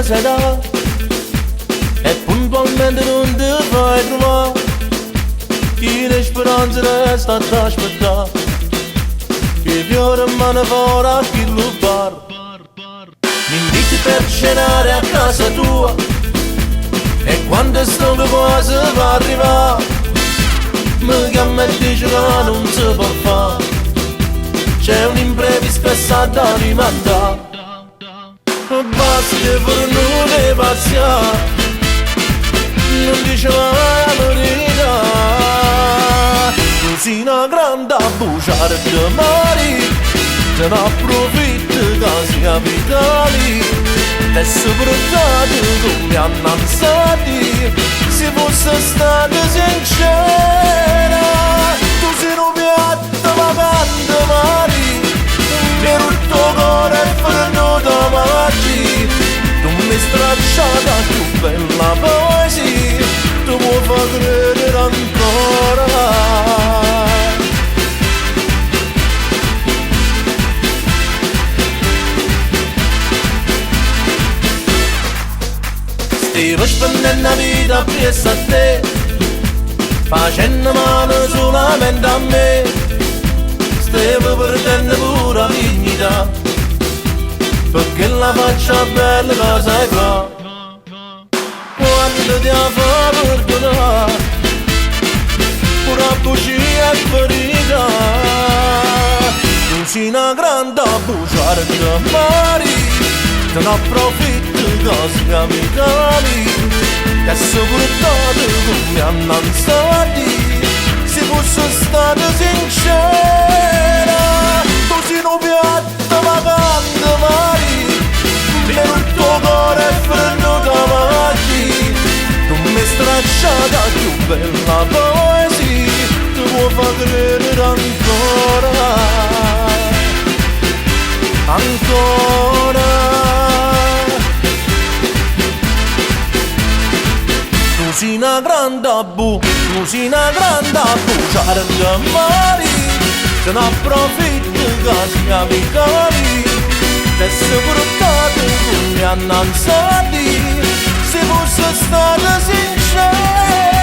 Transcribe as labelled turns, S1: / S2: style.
S1: sei là e puntualmente non ti fai trovare. Chi le speranze resta ad aspettare, che fiore mano fuori a chi lo bar. Mi inviti per cenare a casa tua e quando sto quasi per arrivare mi chiama e dice che non si può fare, c'è un imprevisto e sa da rimandare. Basta per non ne passare, non dice mai la verità. Tu sei una grande bugiarda di mari, te ne approfitti che si capitali e soprattutto come annanzati. Se fosse stata sincera, tu sei un piatto vagante mari, per il tuo cuore è fermato maggi. Tu mi stracciata più bella poesia, tu puoi far credere ancora. Stavo spendendo la vita presso a te, facendo male solamente a me. Stavo perdendo pure la dignità, perché la faccia bella che sai fa. Quando ti ha fatto perdonare, pure a bugia e ferita. Tu sei una grande bugiarda mari, te ne approfitti che si capitali e soprattutto come annanzati. Se fosse stata sincera, tu sei un piatto vagante mari, per il tuo cuore è fermato maggi. Tu mi stracciata più bella poesia, tu puoi far credere ancora, ancora. Tu sei una grande tu sei una grande bugiarda mari, te ne approfitti che si capitali e soprattutto come annanzati. Se fosse stata sincera,